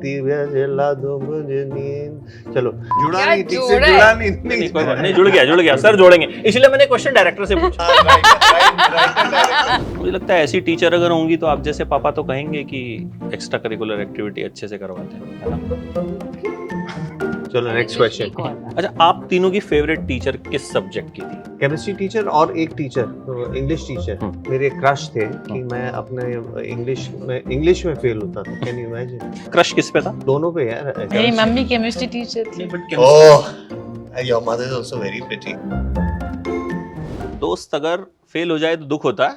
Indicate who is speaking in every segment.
Speaker 1: सीधी जला दो मुझे नींद। चलो जुड़ा
Speaker 2: क्या
Speaker 1: नहीं, ठीक से
Speaker 2: जोड़ा है?
Speaker 1: जुड़ा नहीं,
Speaker 3: नहीं कोई बात नहीं, जुड़ गया सर, जोड़ेंगे। इसलिए मैंने क्वेश्चन डायरेक्टर से पूछा। मुझे लगता है ऐसी टीचर अगर होंगी तो आप जैसे पापा तो कहेंगे कि एक्स्ट्रा करिकुलर एक्टिविटी अच्छे से करवाते हैं, है ना?
Speaker 1: चलो नेक्स्ट क्वेश्चन।
Speaker 3: अच्छा, आप तीनों की फेवरेट टीचर किस सब्जेक्ट की थी?
Speaker 1: केमिस्ट्री टीचर और एक टीचर इंग्लिश टीचर मेरे क्रश थे कि मैं अपने इंग्लिश में फेल होता था। Can you imagine?
Speaker 3: क्रश किस पे था?
Speaker 1: दोनों पे यार।
Speaker 2: मेरी मम्मी केमिस्ट्री टीचर थी।
Speaker 1: Oh your mother is also very pretty.
Speaker 3: दोस्त अगर फेल हो जाए तो दुख होता है,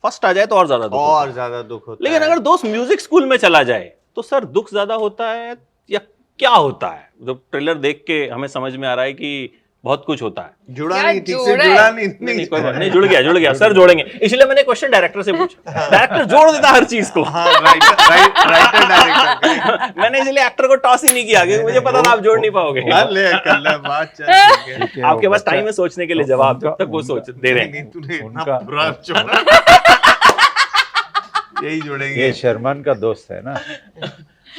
Speaker 3: फर्स्ट आ जाए तो और ज्यादा दुख होता
Speaker 1: और
Speaker 3: है।
Speaker 1: ज्यादा दुख होता
Speaker 3: लेकिन
Speaker 1: है।
Speaker 3: अगर दोस्त म्यूजिक स्कूल में चला जाए तो सर दुख ज्यादा होता है या क्या होता है? जब ट्रेलर देख के हमें समझ में आ रहा है कि बहुत कुछ होता है।
Speaker 1: जुड़ा
Speaker 2: क्या
Speaker 1: नहीं, ठीक से
Speaker 2: जोड़ा है?
Speaker 1: जुड़ा नहीं,
Speaker 3: नहीं कोई बात नहीं, जुड़ गया सर, जोड़ेंगे। इसलिए मैंने क्वेश्चन डायरेक्टर से पूछा। डायरेक्टर जोड़ देता हर चीज को।
Speaker 1: हाँ राइटर डायरेक्टर।
Speaker 3: मैंने इसलिए एक्टर को टॉस ही नहीं किया क्योंकि मुझे पता था आप जोड़ नहीं पाओगे।
Speaker 1: कर ले बात, चल ठीक है।
Speaker 3: आपके पास टाइम है सोचने के लिए जवाब, जब तक वो सोच दे रहे हैं।
Speaker 1: नहीं तूने इतना
Speaker 4: उनका-
Speaker 1: बुरा जोड़ा। यही जोड़ेंगे।
Speaker 4: ये शर्मान का दोस्त है ना,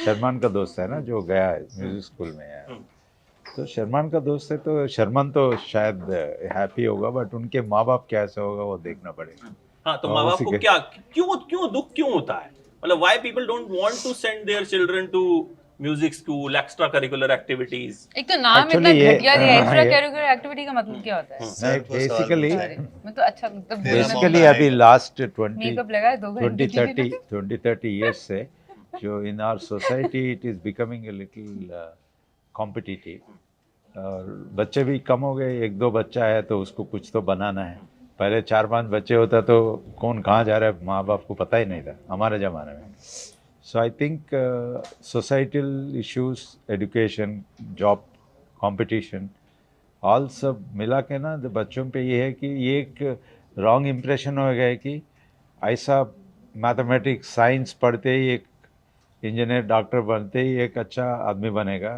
Speaker 4: शर्मान का दोस्त है ना जो गया है म्यूजिक स्कूल में है, तो शर्मान का दोस्त है, तो शर्मान तो शायद हैप्पी होगा, बट उनके माँ बाप कैसे होगा वो देखना पड़ेगा।
Speaker 3: हाँ, तो
Speaker 4: हाँ,
Speaker 3: माँ बाप
Speaker 4: उसी
Speaker 3: को
Speaker 4: के-
Speaker 3: क्या क्यों दुख क्यों होता है? मतलब why people don't want to send their children to music school, extra curricular activities?
Speaker 2: एक तो नाम इतना
Speaker 4: Actually ये-
Speaker 2: घटिया दिया, एक्स्ट्रा
Speaker 4: ये-
Speaker 2: करिकुलर एक्टिविटी का मतलब क्या होता है?
Speaker 4: नहीं बेसिकली
Speaker 2: मैं तो अच्छा मतलब
Speaker 4: बेसिकली अभी लास्ट 20
Speaker 2: मेकअप लगाए 2 घंटे
Speaker 4: 20-30 years से जो in our society it is becoming a little competitive, और बच्चे भी कम हो गए। 1-2 बच्चा है तो उसको कुछ तो बनाना है। पहले 4-5 बच्चे होता तो कौन कहाँ जा रहा है माँ बाप को पता ही नहीं था हमारे ज़माने में। So I think societal issues, education, job, competition, all सब मिला के ना तो बच्चों पे ये है कि ये एक रॉन्ग इम्प्रेशन हो गया है कि ऐसा मैथमेटिक्स साइंस पढ़ते ही एक इंजीनियर डॉक्टर बनते ही एक अच्छा आदमी बनेगा,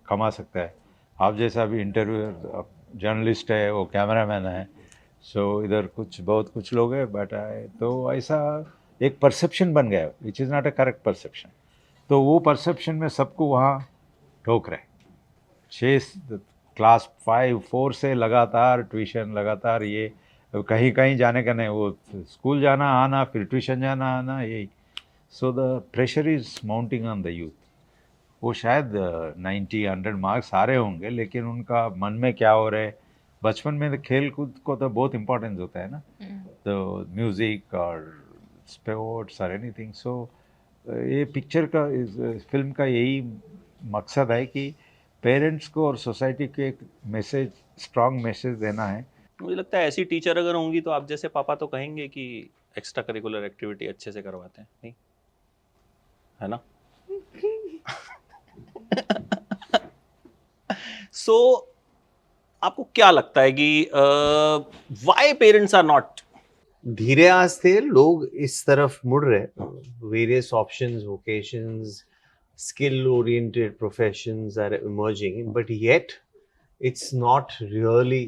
Speaker 4: कमा सकता है। आप जैसा भी इंटरव्यू जर्नलिस्ट है, वो कैमरामैन है, सो इधर बहुत कुछ लोग हैं बट तो ऐसा एक परसेप्शन बन गया which is not a correct perception. तो वो परसेप्शन में सबको वहाँ ठोक रहे। 6 क्लास 5-4 से लगातार ट्यूशन, लगातार ये कहीं कहीं जाने का नहीं, वो स्कूल जाना आना, फिर ट्यूशन जाना आना, यही। So the pressure is mounting on the youth. वो शायद 90-100 मार्क्स आ रहे होंगे, लेकिन उनका मन में क्या हो रहा है। बचपन में तो खेल कूद को तो बहुत इम्पोर्टेंस होता है ना, तो म्यूज़िक और स्पोर्ट्स और एनीथिंग। सो ये पिक्चर का, इस फिल्म का यही मकसद है कि पेरेंट्स को और सोसाइटी को एक मैसेज, स्ट्रॉन्ग मैसेज देना है।
Speaker 3: मुझे लगता है ऐसी टीचर अगर होंगी तो आप जैसे पापा तो कहेंगे कि एक्स्ट्रा करिकुलर एक्टिविटी अच्छे से करवाते हैं, नहीं है ना? सो आपको क्या लगता है कि व्हाई पेरेंट्स आर नॉट?
Speaker 1: धीरे आस्ते लोग इस तरफ मुड़ रहे। Various options, vocations, skill oriented professions are emerging, but yet it's not really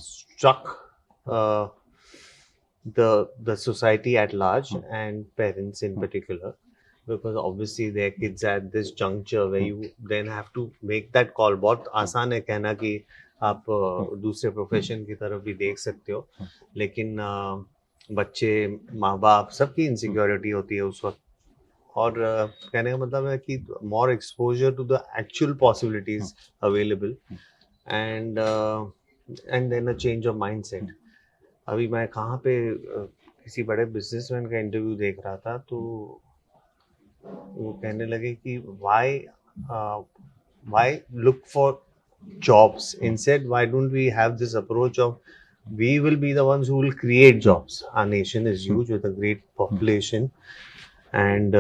Speaker 1: struck the society at large and parents in particular, because obviously their kids at this juncture where you then have to make that call. बहुत आसान है कहना कि आप दूसरे profession की तरफ भी देख सकते हो, लेकिन बच्चे, माँ बाप, सबकी इनसिक्योरिटी होती है उस वक्त। और कहने का मतलब है कि more exposure to the actual possibilities available and then a change of mindset. अभी मैं कहाँ पे किसी बड़े बिजनेसमैन का इंटरव्यू देख रहा था, तो वो कहने लगे कि why look for jobs, instead why don't we have this approach of we will be the ones who will create jobs. Our nation is huge with a great population, and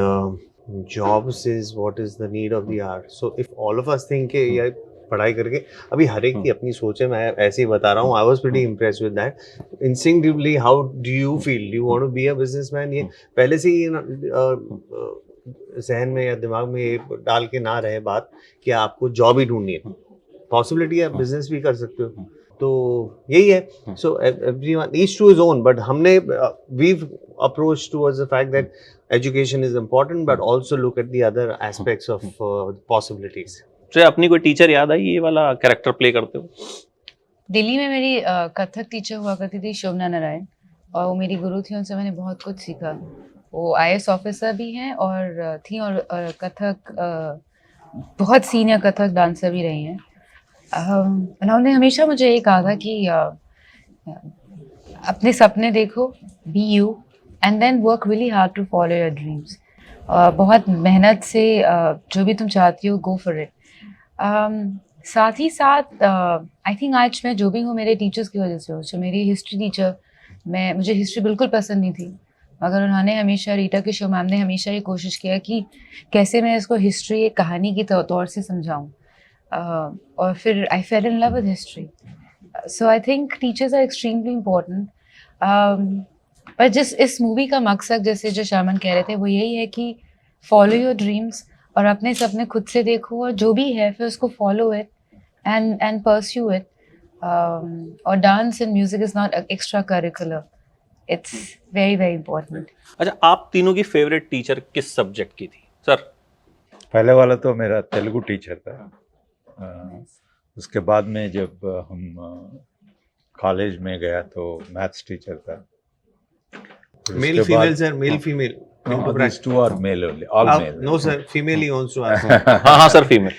Speaker 1: jobs is what is the need of the hour. So if all of us think कि यार पढ़ाई करके, अभी हर एक की अपनी सोच है, मैं ऐसे ही बता रहा हूँ। I was pretty impressed with that. Instinctively, how do you feel? Do you want to be a businessman? ये पहले से ही जहन में या दिमाग में ये डाल के ना रहे बात कि आपको जॉब ही ढूंढनी है। पॉसिबिलिटी है बिजनेस भी कर सकते हो। तो यही है. So everyone, each to his own, but हमने we've approached towards the fact that education is important, but also look at the other aspects of possibilities.
Speaker 3: Shreya, अपनी कोई टीचर याद आई ये वाला कैरेक्टर प्ले करते हो?
Speaker 2: दिल्ली में मेरी कथक टीचर हुआ करती थी, शोभना नारायण, और वो मेरी गुरु थी, उनसे मैंने बहुत कुछ सीखा. वो IAS ऑफिसर भी हैं और थी, और कथक बहुत सीनियर कथक डांसर भी रही हैं. उन्होंने हमेशा मुझे ये कहा था कि अपने सपने देखो, be you, and then work really hard to follow your dreams. बहुत मेहनत से जो भी तुम चाहती हो, गो फॉर इट. साथ ही साथ आई थिंक आज मैं जो भी हूँ मेरे टीचर्स की वजह से हूँ. जो मेरी हिस्ट्री टीचर, मुझे हिस्ट्री बिल्कुल पसंद नहीं थी, मगर उन्होंने हमेशा, रीटा किशोर मैम ने हमेशा ये कोशिश किया कि कैसे मैं इसको हिस्ट्री एक कहानी की तौर से समझाऊँ. और फिर I fell in love with history. So I think teachers are extremely important. पर जिस इस मूवी का मकसद, जैसे जो शर्मन कह रहे थे, वो यही है कि फॉलो योर ड्रीम्स, और अपने सपने खुद से देखो, और जो भी है फिर उसको follow it and pursue it. और dance and music is not extra curricular, it's very very important.
Speaker 3: अच्छा, आप तीनों की फेवरेट टीचर किस सब्जेक्ट की थी? सर,
Speaker 4: पहले वाला तो मेरा तेलुगु टीचर था. उसके बाद में जब हम कॉलेज में गया तो मैथ्स टीचर था.
Speaker 1: Male, female, sir. Male, female.
Speaker 4: No, these two are male only, all male.
Speaker 1: No, sir. Female he wants to ask.
Speaker 3: हाँ sir, female.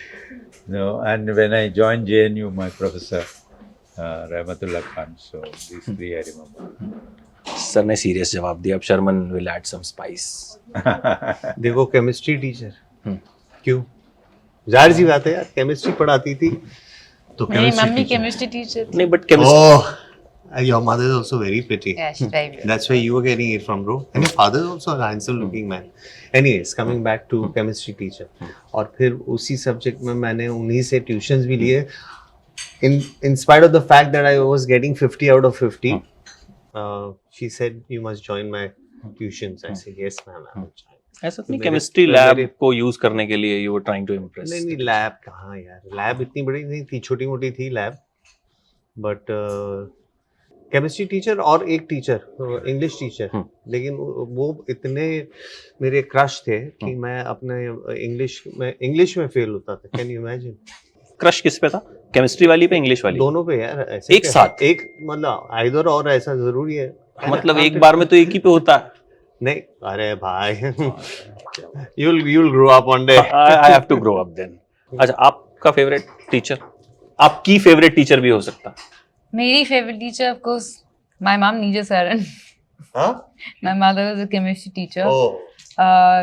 Speaker 4: No, and when I joined JNU, my professor Rahmatullah Khan. So these three I remember.
Speaker 3: Sir ने serious जवाब दिया. अब Sharman will add some spice.
Speaker 1: देखो, chemistry teacher. क्यों? जाहिर सी बात है यार, केमिस्ट्री पढ़ाती थी तो
Speaker 2: मेरी
Speaker 1: chemistry
Speaker 2: mummy
Speaker 1: teacher.
Speaker 2: Chemistry teacher थी.
Speaker 3: नहीं, but chemistry.
Speaker 1: Oh, your mother is also very pretty.
Speaker 2: Yeah, she's very beautiful.
Speaker 1: That's where you were getting it from, bro. And your father is also a handsome looking man. Anyways, coming back to chemistry teacher. और फिर उसी subject में मैंने उन्हीं से tuitions भी लिए. In spite of the fact that I was getting 50 out of 50, she said you must join my tuitions. I said yes, ma'am, I will join.
Speaker 3: ऐसा नहीं,
Speaker 1: मेरे-
Speaker 3: केमिस्ट्री
Speaker 1: मेरे-
Speaker 3: लैब को यूज करने के लिए you were trying to impress.
Speaker 1: नहीं नहीं, लैब कहाँ यार, लैब इतनी बड़ी नहीं थी, छोटी मोटी थी लैब. बट केमिस्ट्री टीचर और एक टीचर, इंग्लिश टीचर, लेकिन वो इतने मेरे क्रश थे कि मैं अपने इंग्लिश में फेल होता था. Can you imagine?
Speaker 3: क्रश किस पे था? केमिस्ट्री वाली पे, इंग्लिश वाली?
Speaker 1: दोनों पे यार. ऐसे
Speaker 3: एक
Speaker 1: कैसे?
Speaker 3: साथ?
Speaker 1: एक मतलब आइदर और, ऐसा जरूरी है?
Speaker 3: मतलब एक बार में तो एक ही पे होता है.
Speaker 1: नहीं, अरे भाई, you'll grow up one day.
Speaker 3: I have to grow up then. अच्छा, आपका फेवरेट टीचर, आपकी फेवरेट टीचर भी हो सकता है.
Speaker 2: मेरी favourite teacher, of course, my mom, Neeja Saran.
Speaker 1: हाँ?
Speaker 2: My mother was a chemistry teacher.
Speaker 1: Oh,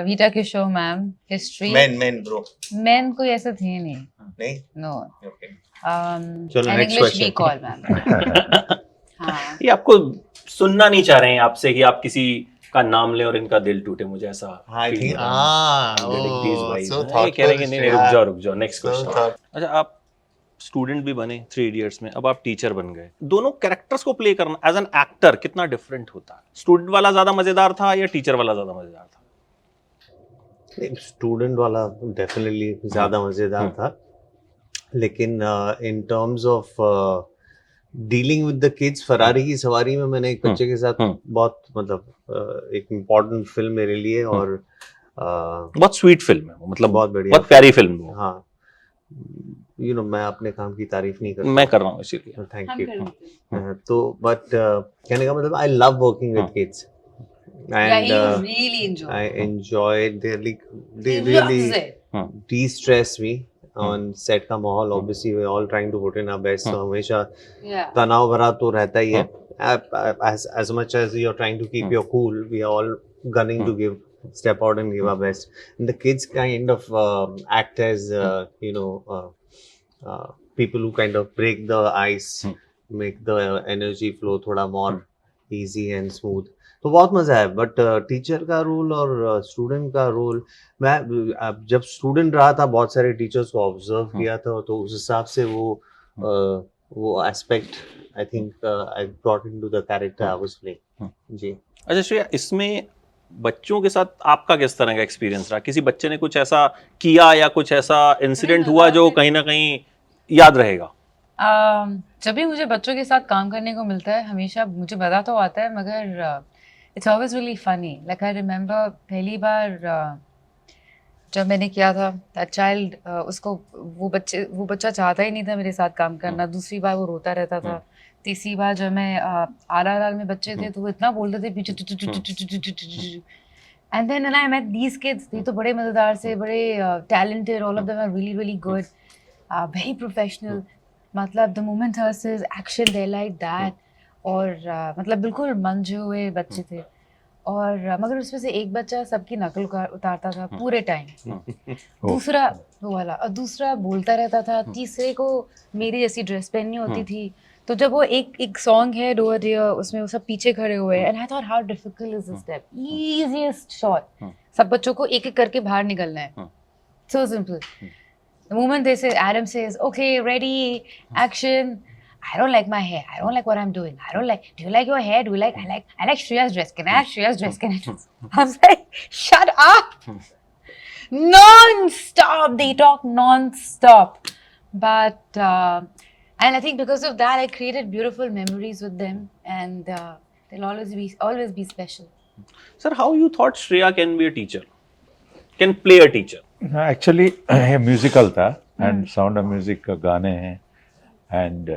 Speaker 2: Rita Kishore ma'am, history.
Speaker 1: men bro.
Speaker 2: Men कोई ऐसा थे नहीं.
Speaker 1: नहीं?
Speaker 2: No.
Speaker 1: Okay.
Speaker 2: And
Speaker 1: चलो, next
Speaker 2: English
Speaker 1: question.
Speaker 2: we call ma'am. हाँ.
Speaker 3: ये आपको सुनना नहीं चाह रहे हैं आपसे कि आप किसी का नाम लें और इनका दिल टूटे. मुझे ऐसा
Speaker 1: I
Speaker 3: feel
Speaker 1: think,
Speaker 3: हो रहा है.
Speaker 1: oh,
Speaker 3: These vibes
Speaker 1: so
Speaker 3: हैं. ये
Speaker 1: thoughtful.
Speaker 3: कह रहे हैं कि नहीं नहीं, रुक जाओ नेक्स्ट
Speaker 1: So
Speaker 3: क्वेश्चन.
Speaker 1: thought-
Speaker 3: अच्छा, आप स्टूडेंट भी बने 3 इडियट्स में, अब आप टीचर बन गए. दोनों कैरेक्टर्स को प्ले करना एज एन एक्टर कितना डिफरेंट होता है? स्टूडेंट वाला ज्यादा मजेदार था या टीचर वाला ज्यादा मजेदार था?
Speaker 1: स्टूडेंट वाला डेफिनेटली ज्यादा मजेदार था, लेकिन in terms of dealing with the kids, Ferrari की सवारी में मैंने एक बच्चे के साथ बहुत मतलब एक इम्पोर्टेंट फिल्म मेरे लिए, और
Speaker 3: बहुत स्वीट फिल्म है वो, मतलब
Speaker 1: बहुत बढ़िया,
Speaker 3: बहुत प्यारी फिल्म है वो.
Speaker 1: हाँ, मैं अपने काम की तारीफ नहीं
Speaker 3: मैं कर रहा हूँ इसीलिए.
Speaker 1: थैंक
Speaker 2: हम
Speaker 1: यू.
Speaker 2: कर लेते हैं.
Speaker 1: तो बट कहने का मतलब, I love working with kids,
Speaker 2: Yeah, he
Speaker 1: and
Speaker 2: really enjoyed.
Speaker 1: I enjoyed they
Speaker 2: He
Speaker 1: really
Speaker 2: loves it.
Speaker 1: de-stress me on set का माहौल. Obviously we're all trying to put in our best, so हमेशा
Speaker 2: Yeah.
Speaker 1: तनाव भरा तो रहता ही है. As much as you're trying to keep your cool, we are all gunning to step out and give our best. And the kids kind of act as people who kind of break the ice, make the energy flow थोड़ा more easy and smooth. तो बहुत मजा है. But teacher का role और student का role, मैं जब स्टूडेंट रहा था बहुत सारे टीचर्स को ऑब्जर्व किया था, तो उस हिसाब से वो aspect I think I brought into the character I was playing. जी.
Speaker 3: अच्छा श्रेया, इसमें बच्चों के साथ आपका किस तरह का एक्सपीरियंस रहा? किसी बच्चे ने कुछ ऐसा किया या कुछ ऐसा इंसिडेंट हुआ जो कहीं ना कहीं याद रहेगा?
Speaker 2: जब भी मुझे बच्चों के साथ काम करने को मिलता है हमेशा मुझे मज़ा तो आता है मगर it's always really funny like I remember पहली बार जब मैंने किया था दैट चाइल्ड उसको वो बच्चा चाहता ही नहीं था मेरे साथ काम करना दूसरी बार वो रोता रहता था तीसरी बार जब मैं RRR में बच्चे थे तो वो इतना बोलते थे पीछे and then when I met these kids ये तो बड़े मज़ेदार से बड़े talented all of them are really really good very professional मतलब the moment hears action they like that और मतलब बिल्कुल मंझे हुए बच्चे थे और मगर उसमें से एक बच्चा सबकी नकल उतारता था पूरे टाइम दूसरा वो वाला और दूसरा बोलता रहता था तीसरे को मेरी जैसी ड्रेस पहननी होती थी तो जब वो एक सॉन्ग है डू डियर उसमें वो सब पीछे खड़े हुए and I thought how difficult is this step easiest shot सब बच्चों को एक एक करके बाहर निकलना है so simple The moment they say, Adam says, okay, ready, action. I don't like my hair. I don't like what I'm doing. I don't like. Do you like your hair? Do you like? I like Shreya's dress. Can I have Shreya's dress? Can I? I was like, shut up. Non-stop. They talk non-stop. But and I think because of that, I created beautiful memories with them, and they'll always be special.
Speaker 3: Sir, how you thought Shreya can be a teacher? Can play a teacher?
Speaker 4: Actually ये musical था and sound of music का गाने हैं and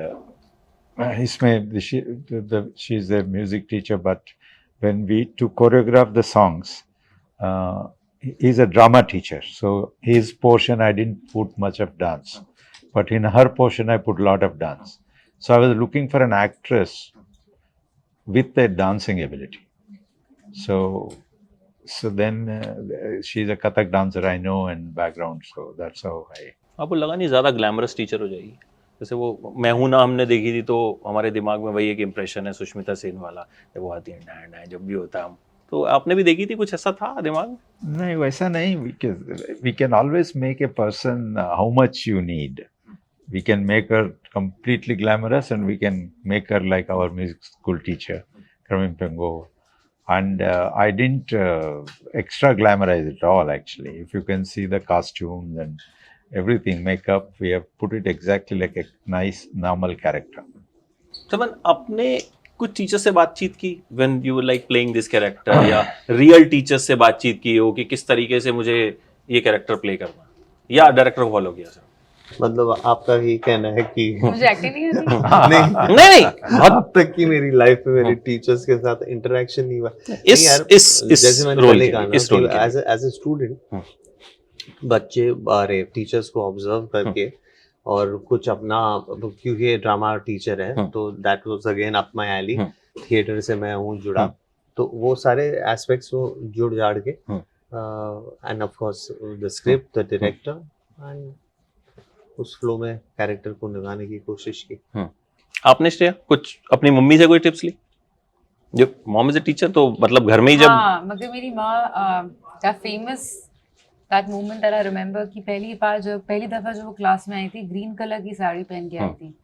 Speaker 4: इसमें she is the music teacher but when we to choreograph the songs he is a drama teacher so his portion I didn't put much of dance but in her portion I put lot of dance so I was looking for an actress with the dancing ability So then she's a Kathak dancer I know and background, so that's how I.
Speaker 3: आपको लगा नहीं ज़्यादा glamorous teacher हो जाएगी जैसे वो मैं हूं ना हमने देखी थी तो हमारे दिमाग में वही एक इम्प्रेशन है सुष्मिता सेन वाला जब वो आती है जब भी होता हम तो आपने भी देखी थी कुछ ऐसा था दिमाग में?
Speaker 4: नहीं वैसा नहीं we can always make a person how much you need. We can make her completely glamorous and we can make her like our music school teacher Karmin Pengo. And I didn't extra glamorize it all actually. If you can see the costumes and everything, makeup, we have put it exactly like a nice normal character.
Speaker 3: समन आपने कुछ teacher से बातचीत की when you were like playing this character या real teacher से बातचीत की हो कि किस तरीके से मुझे ये कैरेक्टर प्ले करना या डायरेक्टर को फॉलो किया सर?
Speaker 1: मतलब आपका ही कहना है कि
Speaker 2: मुझे एक्टिंग नहीं आती
Speaker 3: नहीं
Speaker 1: अब तक की मेरी लाइफ में मेरे टीचर्स के साथ इंटरेक्शन नहीं हुआ
Speaker 3: इस
Speaker 1: जैसे मैंने
Speaker 3: रोल
Speaker 1: पहले
Speaker 3: के
Speaker 1: कहा
Speaker 3: लिए,
Speaker 1: ना एज ए स्टूडेंट बच्चे अरे टीचर्स को ऑब्जर्व करके और कुछ अपना क्योंकि ड्रामा टीचर है तो that was again up my alley theatre से मैं हूँ जुड़ा तो वो सारे एस्पेक्ट्स वो जुड़ जाड़ के end of course the script the director and उस फ्लो में कैरेक्टर को निभाने की कोशिश की।
Speaker 3: आपने श्रेया कुछ अपनी मम्मी से कोई टिप्स ली? जो मॉम इज अ टीचर तो मतलब घर में ही जब
Speaker 2: मगर मेरी माँ that famous that moment that I remember कि पहली दफा जब वो क्लास में आई थी ग्रीन कलर की साड़ी पहन के आई थी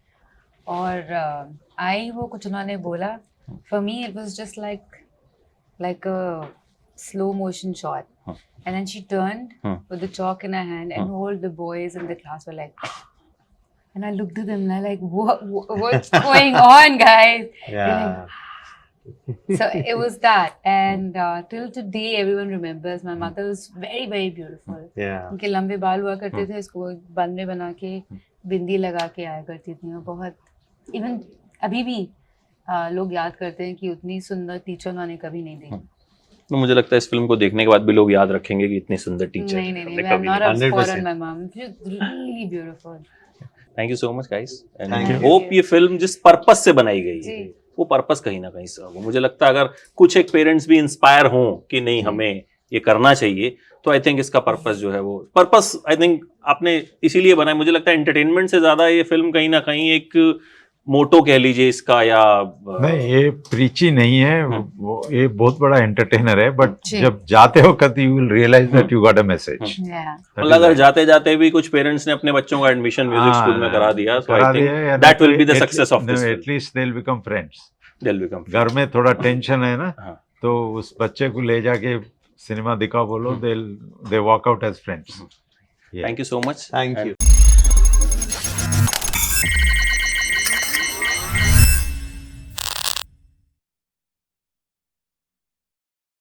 Speaker 2: और आई वो कुछ उन्होंने बोला for me it was just like a slow motion shot and then she turned with the chalk in her hand and all the boys in the class were like and I looked at them and I like what's going on guys so it was that and till today everyone remembers my mother was very very beautiful उनके लंबे बाल हुआ करते थे इसको बन में बना के बिंदी लगा के आया करती थी और बहुत इवन अभी भी लोग याद करते हैं कि उतनी सुंदर टीचर उन्होंने कभी नहीं देखी
Speaker 3: तो मुझे लगता है इस फिल्म को देखने के बाद भी लोग याद रखेंगे कि इतनी सुंदर टीचर
Speaker 2: नहीं I'm not a spoiler on my mom she's really beautiful
Speaker 3: thank you so much guys and hope ये फिल्म जिस पर्पस से बनाई गई है वो पर्पस कहीं ना कहीं से होगा मुझे लगता है अगर कुछ एक पेरेंट्स भी इंस्पायर हों कि नहीं हमें ये करना चाहिए तो आई थिंक इसका पर्पस जो है वो पर्पस आई थिंक आपने इसीलिए बनाया मुझे लगता है एंटरटेनमेंट से ज्यादा ये फिल्म कहीं ना कहीं एक मोटो कह लीजिए इसका या
Speaker 4: नहीं ये प्रीची नहीं है वो ये बहुत बड़ा एंटरटेनर है बट जब जाते हो कभी you will realize that you got a message
Speaker 3: मतलब अगर जाते जाते भी कुछ पेरेंट्स ने अपने बच्चों का एडमिशन म्यूजिक स्कूल में करा दिया तो I think that will be the success of this
Speaker 4: at least they will become friends
Speaker 3: they'll become
Speaker 4: घर में थोड़ा टेंशन है ना तो उस बच्चे को ले जाके सिनेमा दिखा बोलो they walk out as friends
Speaker 3: thank you so much
Speaker 1: thank you